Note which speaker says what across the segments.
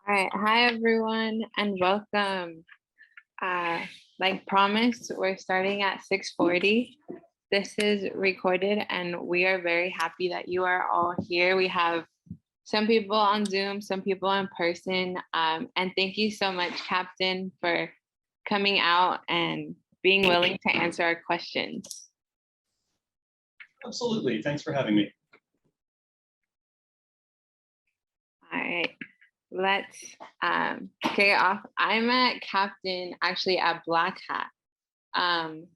Speaker 1: All right, hi everyone, and welcome. Uh, like promised, we're starting at 6:40. This is recorded, and we are very happy that you are all here. We have some people on Zoom, some people in person, and thank you so much, Captain, for coming out and being willing to answer our questions.
Speaker 2: Absolutely, thanks for having me.
Speaker 1: All right. Let's kick it off. I met Captain actually at Black Hat,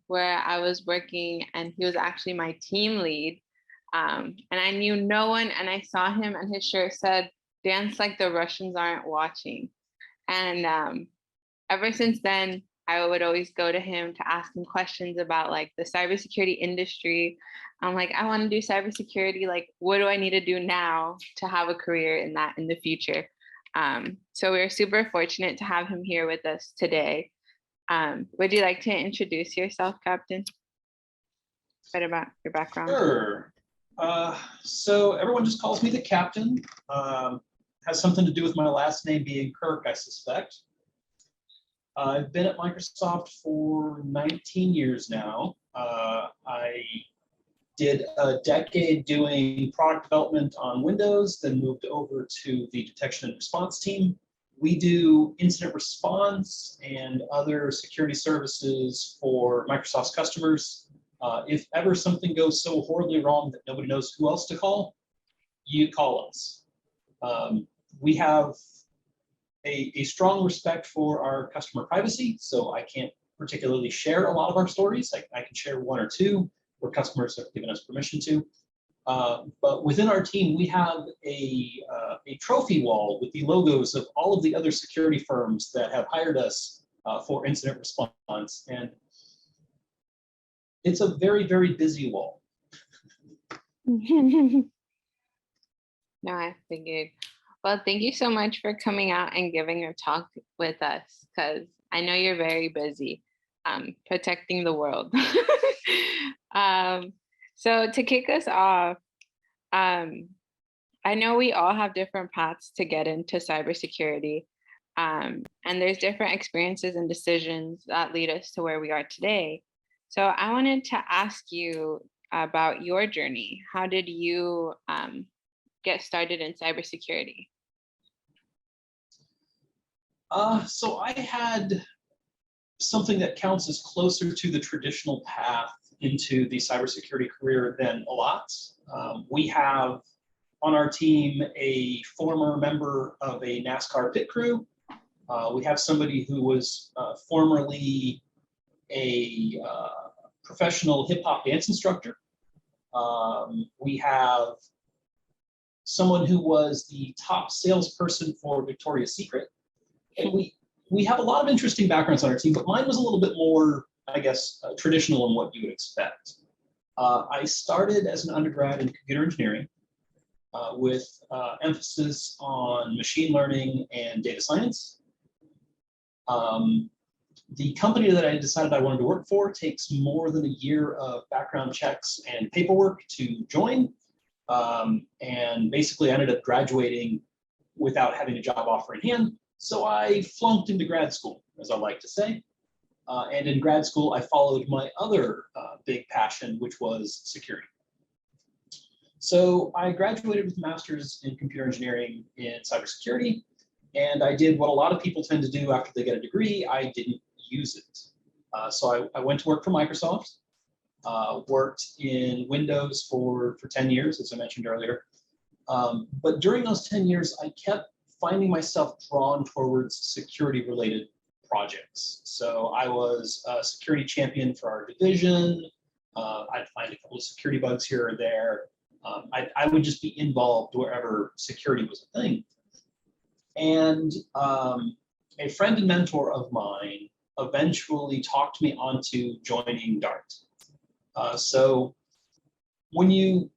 Speaker 1: where I was working, and he was actually my team lead. And I knew no one, and I saw him, and his shirt said, "Dance like the Russians aren't watching." And ever since then, I would always go to him to ask him questions about like the cybersecurity industry. I'm like, I want to do cybersecurity. Like, what do I need to do now to have a career in that in the future? So we're super fortunate to have him here with us today. Would you like to introduce yourself, Captain? A bit about your background.
Speaker 2: Sure. So everyone just calls me the Captain. Has something to do with my last name being Kirk, I suspect. I've been at Microsoft for 19 years now. I did a decade doing product development on Windows, then moved over to the detection and response team. We do incident response and other security services for Microsoft's customers. If ever something goes so horribly wrong that nobody knows who else to call, you call us. We have a strong respect for our customer privacy, so I can't particularly share a lot of our stories. I can share one or two where customers have given us permission to. But within our team, we have a trophy wall with the logos of all of the other security firms that have hired us for incident response. And it's a very, very busy wall.
Speaker 1: No, I figured. Well, thank you so much for coming out and giving your talk with us, because I know you're very busy protecting the world. So to kick us off, I know we all have different paths to get into cybersecurity, and there's different experiences and decisions that lead us to where we are today. So I wanted to ask you about your journey. How did you get started in cybersecurity?
Speaker 2: So I had something that counts as closer to the traditional path into the cybersecurity career than a lot. We have on our team a former member of a NASCAR pit crew. We have somebody who was formerly a professional hip hop dance instructor. We have someone who was the top salesperson for Victoria's Secret. And we have a lot of interesting backgrounds on our team, but mine was a little bit more, I guess, traditional in what you would expect. I started as an undergrad in computer engineering with emphasis on machine learning and data science. The company that I decided I wanted to work for takes more than a year of background checks and paperwork to join. And basically I ended up graduating without having a job offer in hand. So I flunked into grad school, as I like to say. And in grad school, I followed my other big passion, which was security. So I graduated with a master's in computer engineering in cybersecurity. And I did what a lot of people tend to do after they get a degree. I didn't use it. So I went to work for Microsoft, worked in Windows for 10 years, as I mentioned earlier. But during those 10 years, I kept finding myself drawn towards security-related projects. So I was a security champion for our division. I'd find a couple of security bugs here or there. I would just be involved wherever security was a thing. And a friend and mentor of mine eventually talked me onto joining DART. So when you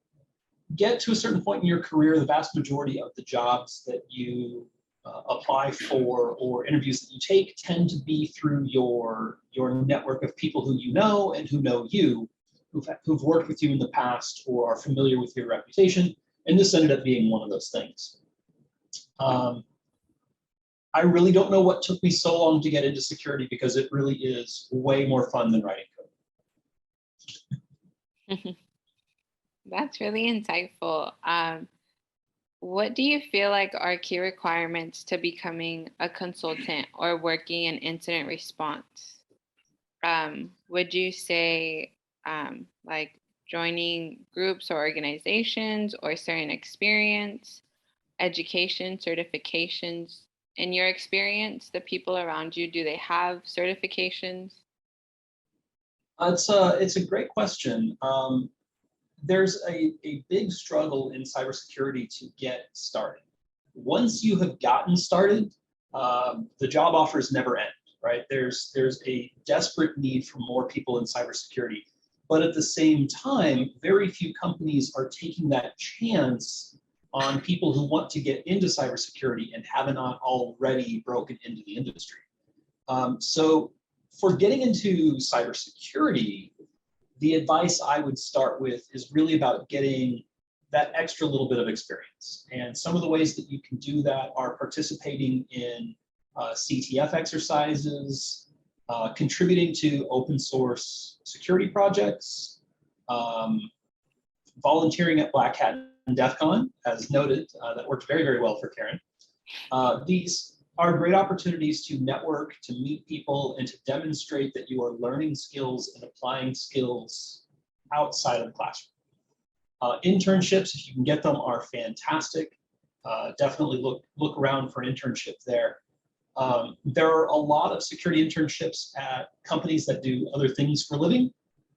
Speaker 2: get to a certain point in your career, the vast majority of the jobs that you apply for or interviews that you take tend to be through your network of people who you know and who know you, who've worked with you in the past or are familiar with your reputation. And this ended up being one of those things. I really don't know what took me so long to get into security, because it really is way more fun than writing code.
Speaker 1: That's really insightful. What do you feel like are key requirements to becoming a consultant or working in incident response? Would you say like joining groups or organizations or certain experience, education, certifications? In your experience, the people around you, do they have certifications?
Speaker 2: It's a great question. There's a big struggle in cybersecurity to get started. Once you have gotten started, the job offers never end, right? There's a desperate need for more people in cybersecurity. But at the same time, very few companies are taking that chance on people who want to get into cybersecurity and have not already broken into the industry. So for getting into cybersecurity, the advice I would start with is really about getting that extra little bit of experience. And some of the ways that you can do that are participating in CTF exercises, contributing to open source security projects, volunteering at Black Hat and DEF CON, as noted. That worked very, very well for Karen. These are great opportunities to network, to meet people, and to demonstrate that you are learning skills and applying skills outside of the classroom. Internships, if you can get them, are fantastic. Definitely look around for an internship there. There are a lot of security internships at companies that do other things for a living.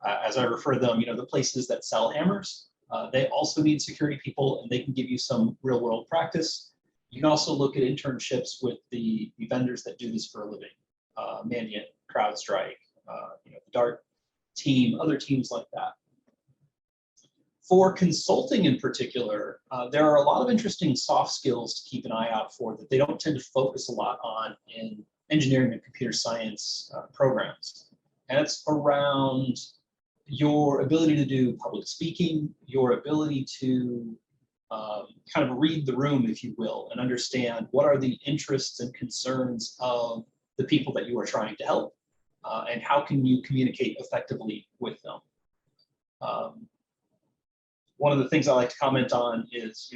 Speaker 2: As I refer to them, the places that sell hammers. They also need security people, and they can give you some real-world practice. You can also look at internships with the vendors that do this for a living, Mandiant, CrowdStrike, the Dart team, other teams like that. For consulting in particular, there are a lot of interesting soft skills to keep an eye out for that they don't tend to focus a lot on in engineering and computer science programs. And it's around your ability to do public speaking, your ability to kind of read the room, if you will, and understand what are the interests and concerns of the people that you are trying to help, and how can you communicate effectively with them. One of the things I like to comment on is,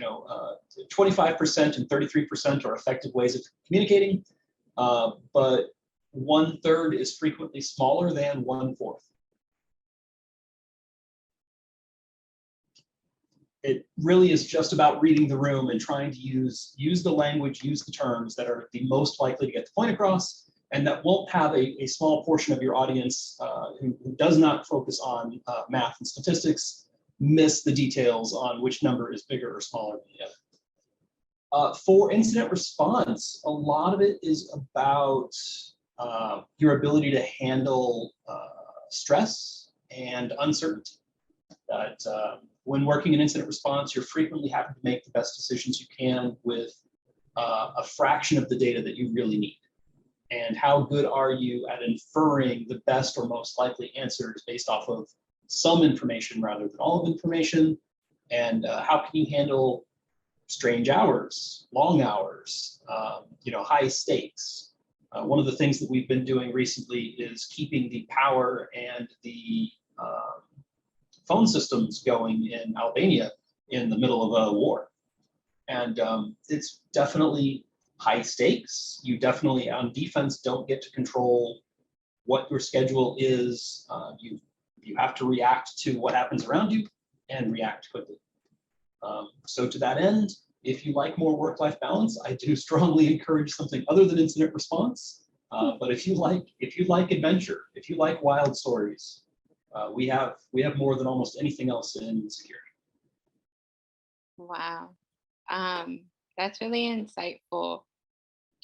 Speaker 2: 25% and 33% are effective ways of communicating, but 1/3 is frequently smaller than 1/4. It really is just about reading the room and trying to use the language, use the terms that are the most likely to get the point across, and that won't have a small portion of your audience who does not focus on math and statistics miss the details on which number is bigger or smaller than the other. For incident response, a lot of it is about your ability to handle stress and uncertainty. That when working in incident response, you're frequently having to make the best decisions you can with a fraction of the data that you really need. And how good are you at inferring the best or most likely answers based off of some information rather than all of information? And how can you handle strange hours, long hours, high stakes? One of the things that we've been doing recently is keeping the power and the phone systems going in Albania in the middle of a war. And it's definitely high stakes. You definitely, on defense, don't get to control what your schedule is. You have to react to what happens around you and react quickly. So to that end, if you like more work-life balance, I do strongly encourage something other than incident response. But if you like adventure, if you like wild stories, we have more than almost anything else in security.
Speaker 1: Wow. That's really insightful.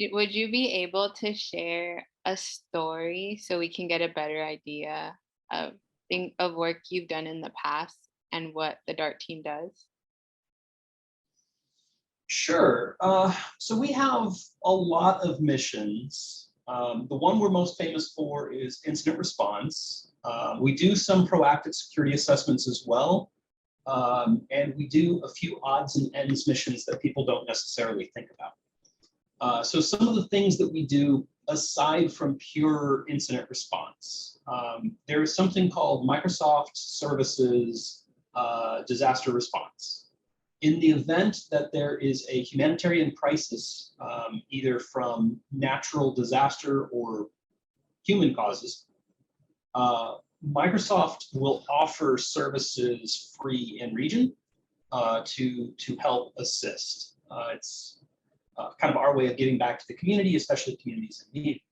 Speaker 1: Would you be able to share a story so we can get a better idea of work you've done in the past and what the Dart team does?
Speaker 2: Sure. So we have a lot of missions. The one we're most famous for is incident response. We do some proactive security assessments as well. And we do a few odds and ends missions that people don't necessarily think about. So some of the things that we do aside from pure incident response, there is something called Microsoft Services disaster response. In the event that there is a humanitarian crisis, either from natural disaster or human causes, Microsoft will offer services free in region to help assist. It's kind of our way of giving back to the community, especially communities in need.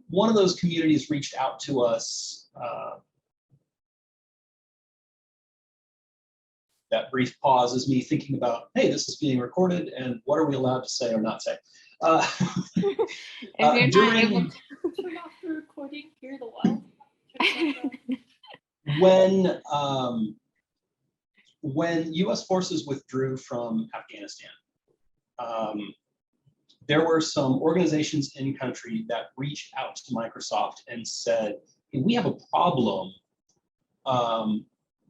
Speaker 2: One of those communities reached out to us. That brief pause is me thinking about, hey, this is being recorded, and what are we allowed to say or not say?
Speaker 1: If you're
Speaker 2: during,
Speaker 1: not able to
Speaker 3: turn off the recording, hear the well.
Speaker 2: When U.S. forces withdrew from Afghanistan, there were some organizations in country that reached out to Microsoft and said, hey, we have a problem.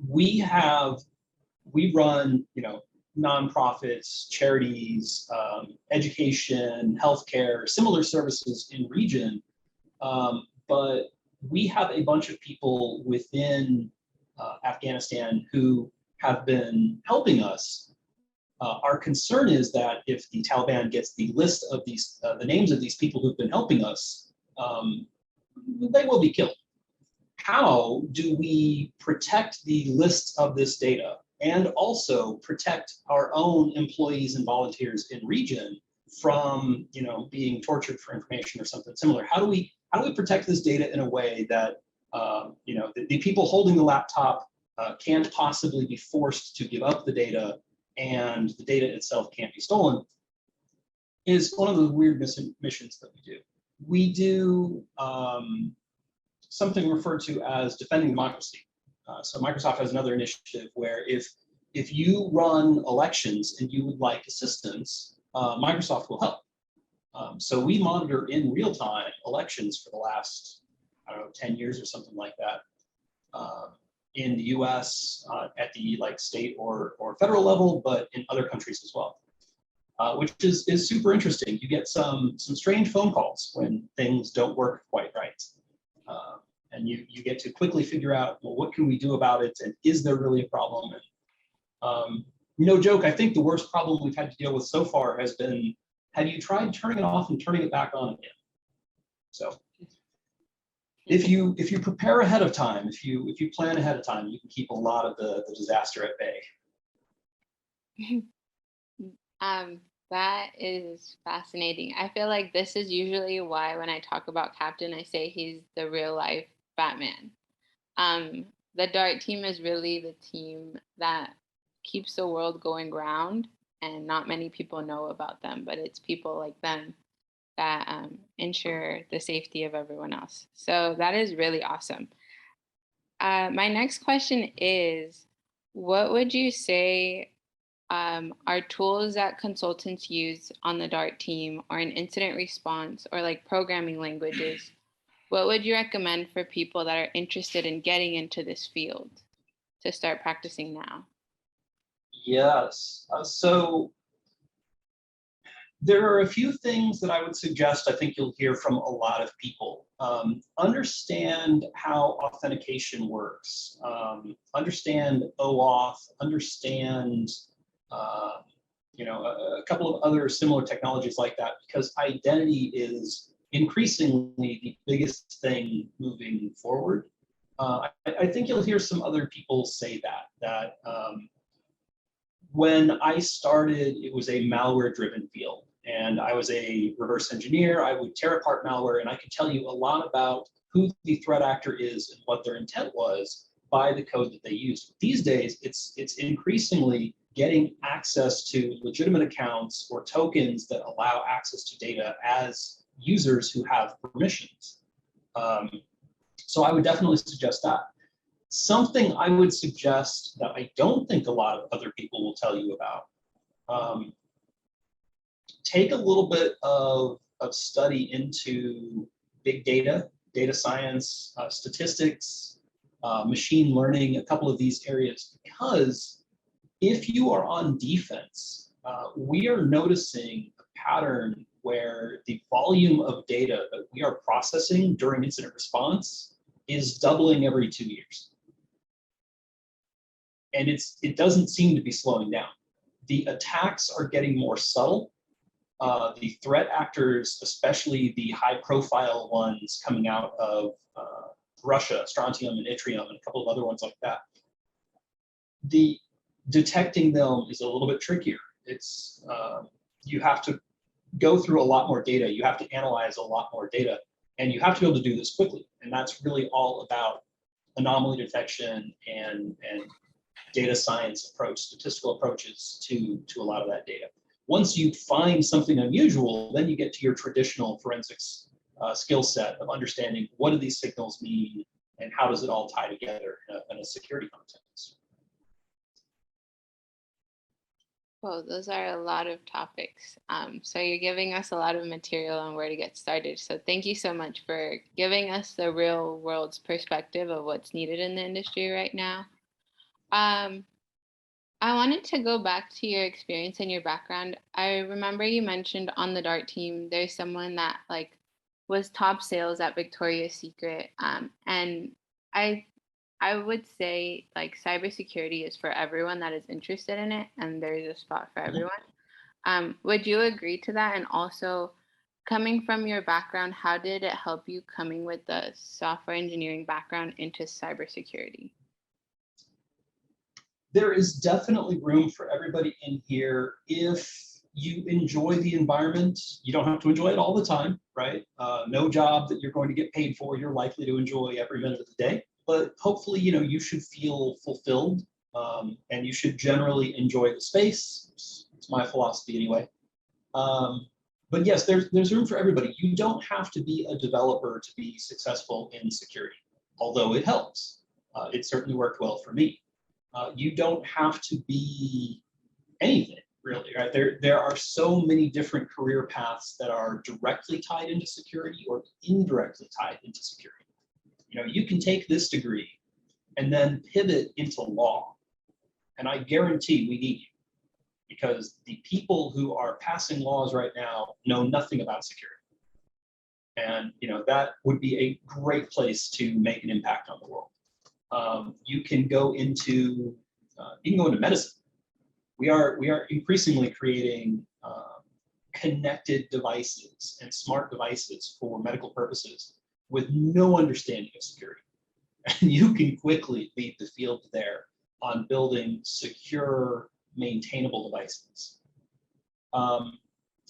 Speaker 2: We run, nonprofits, charities, education, healthcare, similar services in region, but we have a bunch of people within Afghanistan who have been helping us. Our concern is that if the Taliban gets the list of these, the names of these people who've been helping us, they will be killed. How do we protect the lists of this data and also protect our own employees and volunteers in region from, being tortured for information or something similar? How do we protect this data in a way that, the people holding the laptop can't possibly be forced to give up the data, and the data itself can't be stolen, is one of the weird missions that we do. We do something referred to as defending democracy. So Microsoft has another initiative where if you run elections and you would like assistance, Microsoft will help. So we monitor in real time elections for the last, 10 years or something like that. In the US at the state or federal level, but in other countries as well, which is super interesting. You get some strange phone calls when things don't work quite right. And you get to quickly figure out, well, what can we do about it? And is there really a problem? And no joke, I think the worst problem we've had to deal with so far has been, have you tried turning it off and turning it back on again? So if you prepare ahead of time, if you plan ahead of time, you can keep a lot of the disaster at bay.
Speaker 1: That is fascinating. I feel like this is usually why when I talk about Captain, I say he's the real life Batman. The DART team is really the team that keeps the world going round, and not many people know about them, but it's people like them that ensure the safety of everyone else. So that is really awesome. My next question is, what would you say are tools that consultants use on the DART team or in incident response or programming languages? What would you recommend for people that are interested in getting into this field to start practicing now?
Speaker 2: Yes. So there are a few things that I would suggest. I think you'll hear from a lot of people. Understand how authentication works. Understand OAuth. Understand a couple of other similar technologies like that, because identity is increasingly the biggest thing moving forward. I think you'll hear some other people say that when I started, it was a malware-driven field, and I was a reverse engineer. I would tear apart malware, and I could tell you a lot about who the threat actor is and what their intent was by the code that they used. These days, it's increasingly getting access to legitimate accounts or tokens that allow access to data as users who have permissions. So I would definitely suggest that. Something I would suggest that I don't think a lot of other people will tell you about, take a little bit of study into big data, data science, statistics, machine learning, a couple of these areas, because if you are on defense, we are noticing a pattern where the volume of data that we are processing during incident response is doubling every 2 years. And it doesn't seem to be slowing down. The attacks are getting more subtle. The threat actors, especially the high-profile ones coming out of Russia, strontium and yttrium, and a couple of other ones like that, the detecting them is a little bit trickier. It's you have to go through a lot more data. You have to analyze a lot more data, and you have to be able to do this quickly. And that's really all about anomaly detection and data science approach, statistical approaches to a lot of that data. Once you find something unusual, then you get to your traditional forensics skill set of understanding what do these signals mean and how does it all tie together in a security context.
Speaker 1: Well, those are a lot of topics. So you're giving us a lot of material on where to get started. So thank you so much for giving us the real world's perspective of what's needed in the industry right now. I wanted to go back to your experience and your background. I remember you mentioned on the DART team, there's someone that was top sales at Victoria's Secret. And I would say cybersecurity is for everyone that is interested in it, and there's a spot for everyone. Would you agree to that? And also, coming from your background, how did it help you coming with the software engineering background into cybersecurity?
Speaker 2: There is definitely room for everybody in here if you enjoy the environment. You don't have to enjoy it all the time, right? No job that you're going to get paid for, you're likely to enjoy every minute of the day. But hopefully, you should feel fulfilled, and you should generally enjoy the space. It's my philosophy anyway. But yes, there's room for everybody. You don't have to be a developer to be successful in security, although it helps. It certainly worked well for me. You don't have to be anything, really, right? There are so many different career paths that are directly tied into security or indirectly tied into security. You can take this degree and then pivot into law, and I guarantee we need you, because the people who are passing laws right now know nothing about security. And that would be a great place to make an impact on the world. You can go into medicine. We are increasingly creating connected devices and smart devices for medical purposes with no understanding of security. And you can quickly lead the field there on building secure, maintainable devices.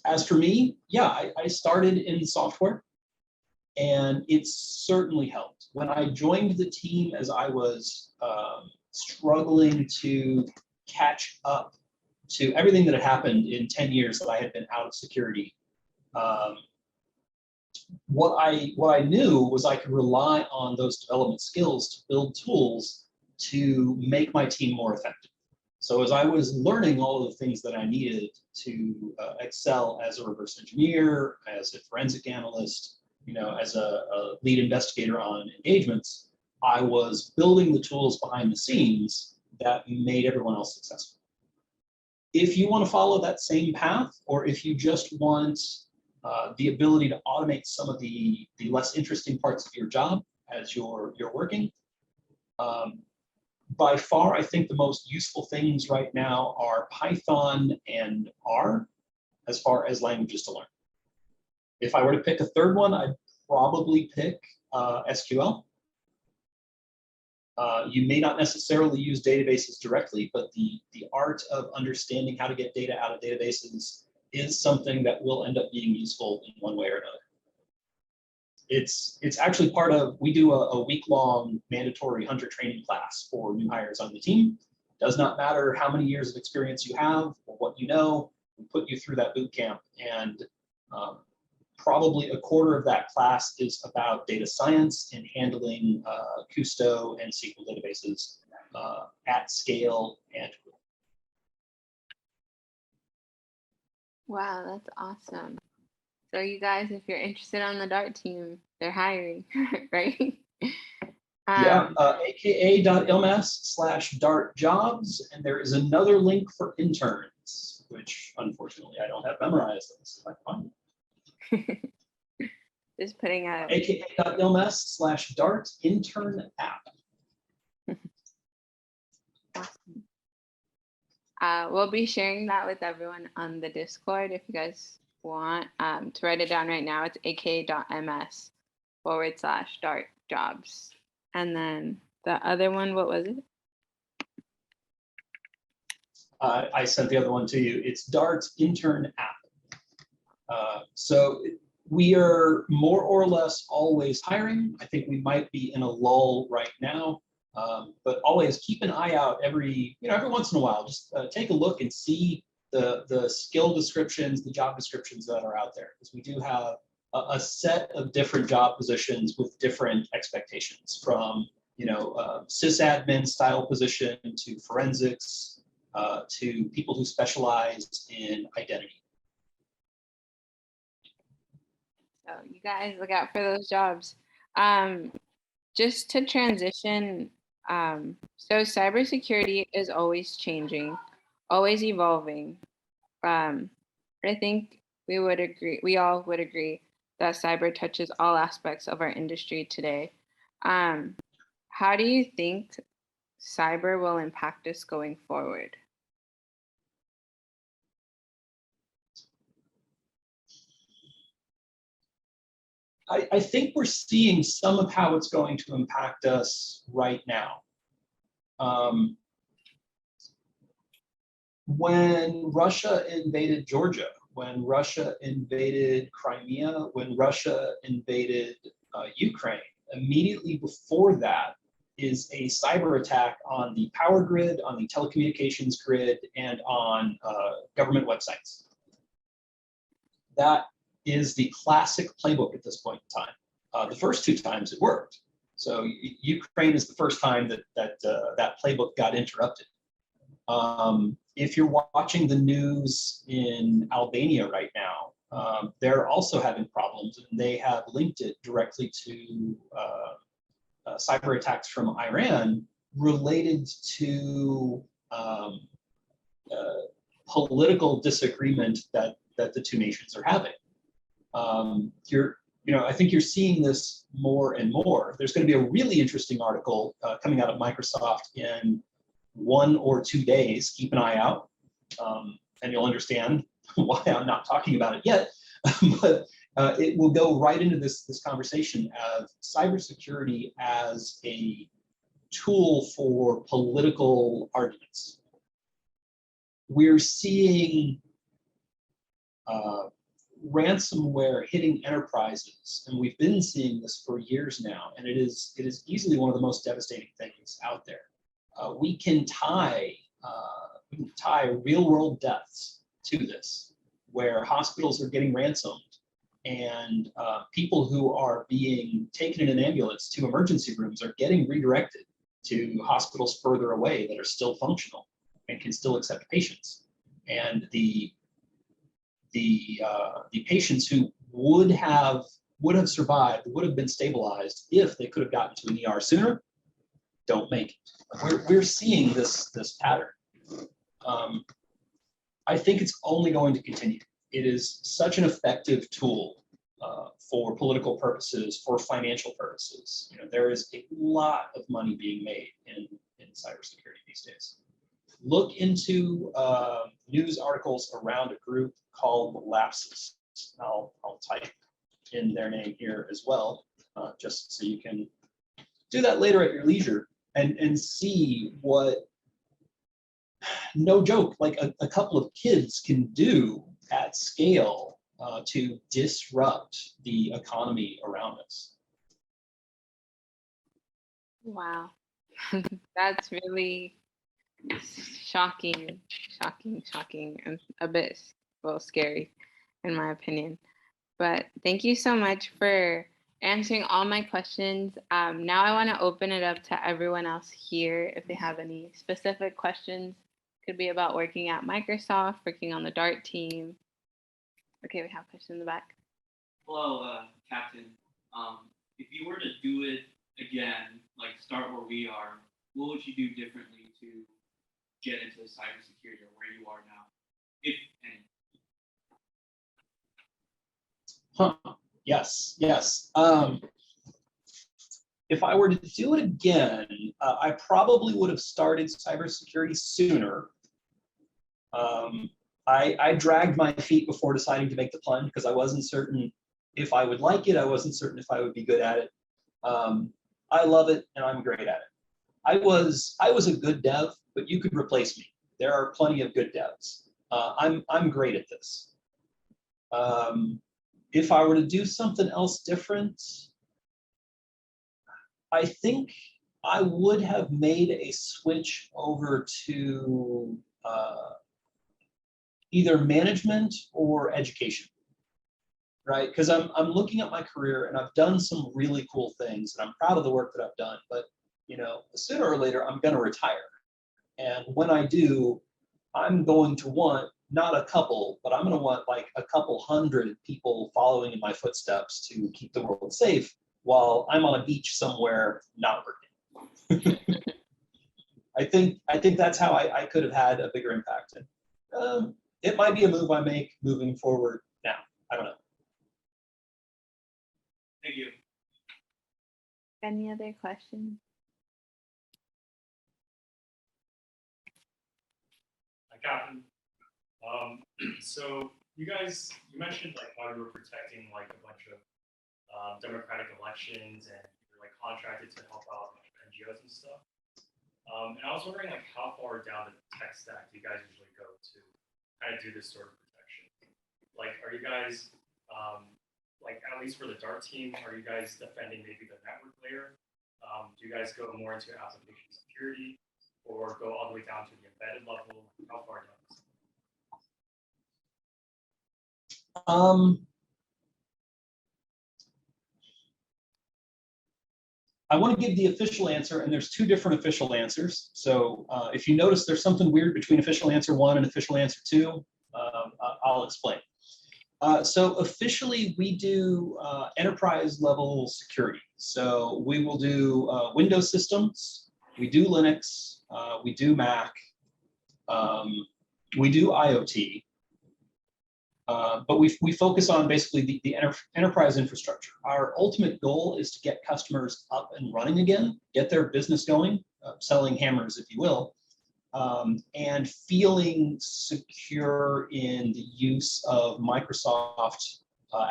Speaker 2: As for me, yeah, I started in software, and it certainly helped. When I joined the team, as I was struggling to catch up to everything that had happened in 10 years that I had been out of security, what I knew was I could rely on those development skills to build tools to make my team more effective. So as I was learning all of the things that I needed to excel as a reverse engineer, as a forensic analyst, as a lead investigator on engagements, I was building the tools behind the scenes that made everyone else successful. If you want to follow that same path, or if you just want the ability to automate some of the less interesting parts of your job as you're working, by far, I think the most useful things right now are Python and R as far as languages to learn. If I were to pick a third one, I'd probably pick SQL. You may not necessarily use databases directly, but the art of understanding how to get data out of databases is something that will end up being useful in one way or another. It's actually part of, we do a week-long mandatory hunter training class for new hires on the team. Does not matter how many years of experience you have or what you know, we put you through that boot camp, and probably a quarter of that class is about data science and handling Kusto and SQL databases at scale and.
Speaker 1: Wow, that's awesome. So you guys, if you're interested on the DART team, they're hiring, right?
Speaker 2: Yeah, aka.ilmass/DART jobs, and there is another link for interns. which unfortunately I don't have memorized. Let's see if I can find it.
Speaker 1: Just putting a
Speaker 2: aka.ilms/Dart intern app.
Speaker 1: awesome. We'll be sharing that with everyone on the Discord if you guys want to write it down right now. It's aka.ms/Dart jobs. And then the other one, what was it?
Speaker 2: I sent the other one to you. It's Dart intern app. So we are more or less always hiring. I think we might be in a lull right now, but always keep an eye out every once in a while. Just take a look and see the skill descriptions, the job descriptions that are out there, because we do have a set of different job positions with different expectations, from sysadmin style position to forensics to people who specialize in identity.
Speaker 1: So you guys look out for those jobs. Just to transition, so cybersecurity is always changing, always evolving. I think we all would agree that cyber touches all aspects of our industry today. How do you think cyber will impact us going forward?
Speaker 2: I think we're seeing some of how it's going to impact us right now. When Russia invaded Georgia, when Russia invaded Crimea, when Russia invaded Ukraine, immediately before that is a cyber attack on the power grid, on the telecommunications grid, and on government websites. That is the classic playbook at this point in time. The first two times it worked. So Ukraine is the first time that playbook got interrupted. If you're watching the news in Albania right now, they're also having problems, and they have linked it directly to cyber attacks from Iran related to political disagreement that the two nations are having. I think you're seeing this more and more. There's going to be a really interesting article coming out of Microsoft in 1 or 2 days. Keep an eye out, and you'll understand why I'm not talking about it yet. But it will go right into this conversation of cybersecurity as a tool for political arguments. We're seeing ransomware hitting enterprises, and we've been seeing this for years now, and it is easily one of the most devastating things out there. We can tie real world deaths to this, where hospitals are getting ransomed, and people who are being taken in an ambulance to emergency rooms are getting redirected to hospitals further away that are still functional and can still accept patients. And the patients who would have survived, would have been stabilized if they could have gotten to an ER sooner, don't make it. We're seeing this pattern. I think it's only going to continue. It is such an effective tool for political purposes, for financial purposes. There is a lot of money being made in cybersecurity these days. Look into news articles around a group called Lapsus. I'll type in their name here as well, just so you can do that later at your leisure and see what, no joke, like a couple of kids can do at scale to disrupt the economy around us.
Speaker 1: Wow, that's really shocking, and a bit, well, scary in my opinion. But thank you so much for answering all my questions. Now I want to open it up to everyone else here if they have any specific questions. Could be about working at Microsoft, working on the Dart team. Okay, we have a question in the back.
Speaker 4: Hello, Captain. If you were to do it again, like start where we are, what would you do differently to get into cybersecurity or where you are now? if any?
Speaker 2: Yes. If I were to do it again, I probably would have started cybersecurity sooner. I dragged my feet before deciding to make the plunge because I wasn't certain if I would like it. I wasn't certain if I would be good at it. I love it and I'm great at it. I was a good dev, but you could replace me. There are plenty of good devs. I'm great at this. If I were to do something else different, I think I would have made a switch over to either management or education, right? Because I'm looking at my career and I've done some really cool things and I'm proud of the work that I've done, but sooner or later I'm going to retire. And when I do, I'm going to want not a couple, but I'm going to want like a couple hundred people following in my footsteps to keep the world safe while I'm on a beach somewhere not working. I think that's how I could have had a bigger impact. And it might be a move I make moving forward now. I don't know.
Speaker 4: Thank you.
Speaker 1: Any other questions?
Speaker 5: Hi, Captain. So you mentioned like how you were protecting like a bunch of democratic elections and you're like contracted to help out NGOs and stuff. And I was wondering like how far down the tech stack do you guys usually go to kind of do this sort of protection? Like, are you guys like at least for the Dart team, are you guys defending maybe the network layer? Do you guys go more into application security or go all the way down to the embedded level? How far down?
Speaker 2: I want to give the official answer, and there's two different official answers. So if you notice there's something weird between official answer 1 and official answer 2, I'll explain. So officially, we do enterprise level security. So we will do Windows systems, we do Linux, we do Mac, we do IoT. But we focus on basically the enterprise infrastructure. Our ultimate goal is to get customers up and running again, get their business going, selling hammers, if you will, and feeling secure in the use of Microsoft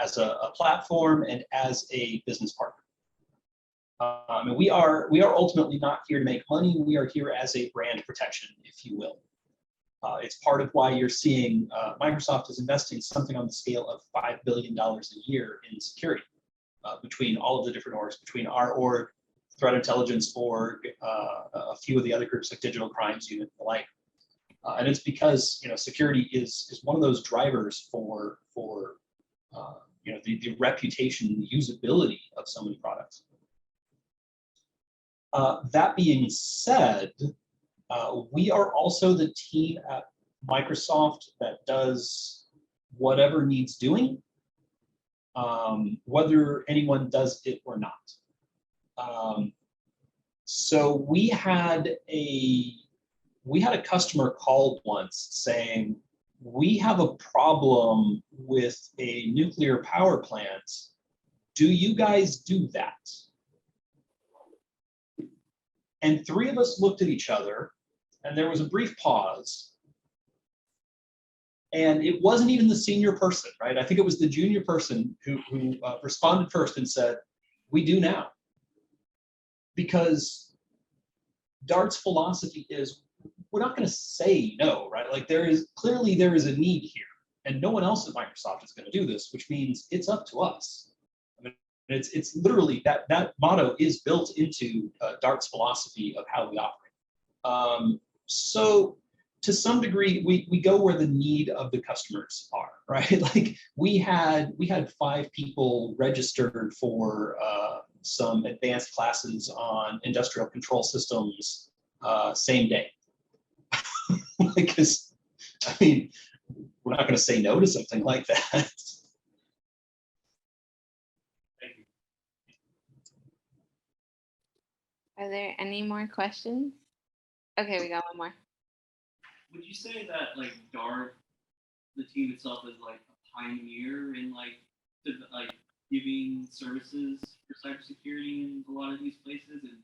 Speaker 2: as a platform and as a business partner. And we are ultimately not here to make money. We are here as a brand protection, if you will. It's part of why you're seeing Microsoft is investing something on the scale of $5 billion a year in security between all of the different orgs, between our org, threat intelligence org, a few of the other groups like digital crimes unit and the like. And it's because security is one of those drivers for the reputation and the usability of so many products. That being said, we are also the team at Microsoft that does whatever needs doing, whether anyone does it or not. So we had a customer call once saying, we have a problem with a nuclear power plant. Do you guys do that? And 3 of us looked at each other, and there was a brief pause. And it wasn't even the senior person, right? I think it was the junior person who responded first and said, we do now. Because Dart's philosophy is, we're not going to say no, right? Like there is a need here, and no one else at Microsoft is going to do this, which means it's up to us. It's literally that motto is built into Dart's philosophy of how we operate. So to some degree, we go where the need of the customers are, right? Like we had 5 people registered for some advanced classes on industrial control systems same day. Because we're not going to say no to something like that.
Speaker 1: Are there any more questions? Okay, we got one more.
Speaker 4: Would you say that like Dart the team itself as like a pioneer in like giving services for cybersecurity in a lot of these places? And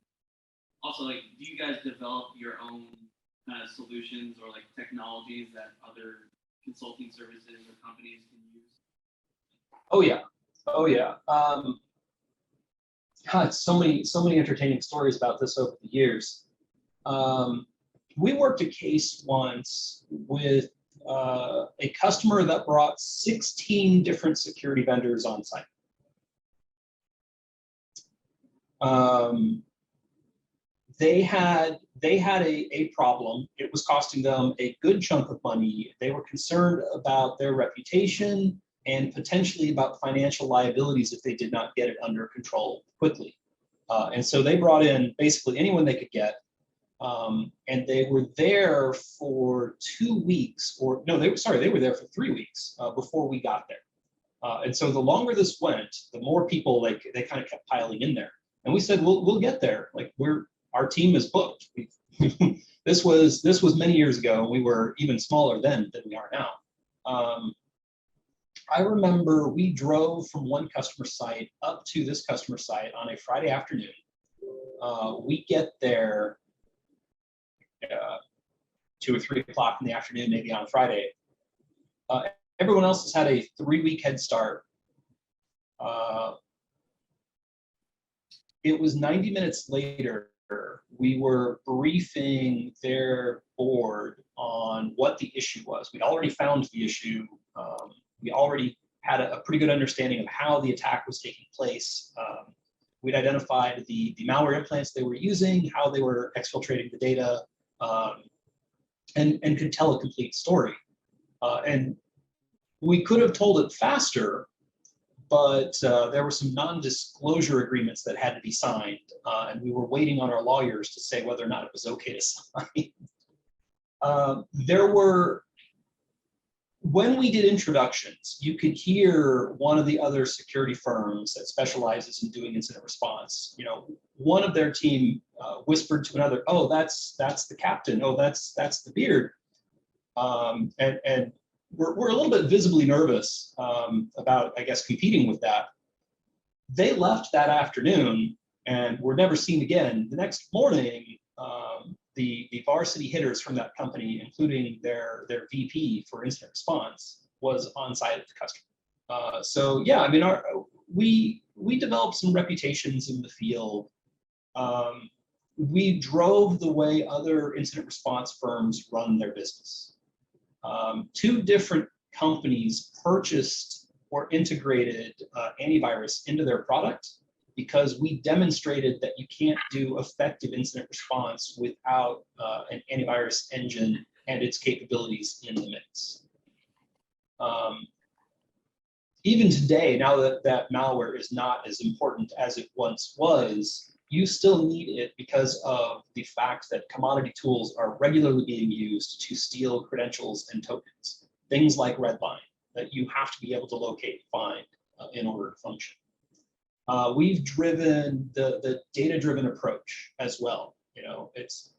Speaker 4: also, like, do you guys develop your own kind of solutions or like technologies that other consulting services or companies can use?
Speaker 2: Oh yeah, oh yeah. God, so many entertaining stories about this over the years. We worked a case once with a customer that brought 16 different security vendors on site. They had a problem. It was costing them a good chunk of money. They were concerned about their reputation and potentially about financial liabilities if they did not get it under control quickly. And so they brought in basically anyone they could get. And they were there for 2 weeks, or no, they were there for 3 weeks before we got there. And so the longer this went, the more people they kind of kept piling in there. And we said, we'll get there. Like our team is booked. This was many years ago. We were even smaller then than we are now. I remember we drove from one customer site up to this customer site on a Friday afternoon. We get there 2 or 3 o'clock in the afternoon, maybe on a Friday. Everyone else has had a 3-week head start. It was 90 minutes later, we were briefing their board on what the issue was. We'd already found the issue. We already had a pretty good understanding of how the attack was taking place. We'd identified the malware implants they were using, how they were exfiltrating the data, and could tell a complete story. And we could have told it faster, but there were some non-disclosure agreements that had to be signed, and we were waiting on our lawyers to say whether or not it was okay to sign. When we did introductions, you could hear one of the other security firms that specializes in doing incident response. One of their team whispered to another, "Oh, that's the captain. Oh, that's the beard," and we're a little bit visibly nervous about, I guess, competing with that. They left that afternoon and were never seen again. The next morning, the varsity hitters from that company, including their VP for incident response, was on site at the customer. So yeah, I mean, we developed some reputations in the field. We drove the way other incident response firms run their business. 2 different companies purchased or integrated antivirus into their product because we demonstrated that you can't do effective incident response without an antivirus engine and its capabilities in the mix. Even today, now that malware is not as important as it once was, you still need it because of the fact that commodity tools are regularly being used to steal credentials and tokens. Things like Redline that you have to be able to locate, find in order to function. We've driven the data-driven approach as well. It's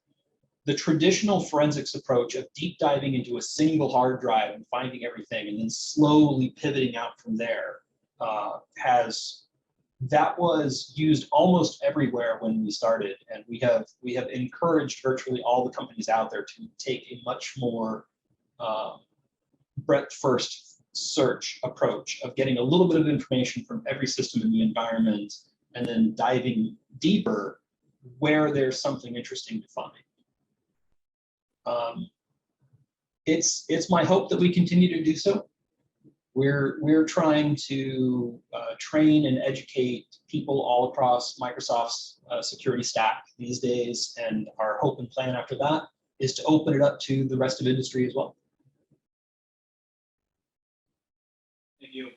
Speaker 2: the traditional forensics approach of deep diving into a single hard drive and finding everything and then slowly pivoting out from there that was used almost everywhere when we started, and we have encouraged virtually all the companies out there to take a much more breadth-first search approach of getting a little bit of information from every system in the environment and then diving deeper where there's something interesting to find. It's my hope that we continue to do so. We're trying to train and educate people all across Microsoft's security stack these days, and our hope and plan after that is to open it up to the rest of industry as well.
Speaker 4: Thank you.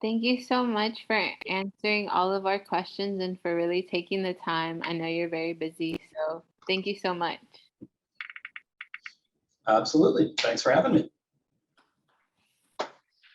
Speaker 1: Thank you so much for answering all of our questions and for really taking the time. I know you're very busy, so thank you so much.
Speaker 2: Absolutely. Thanks for having me.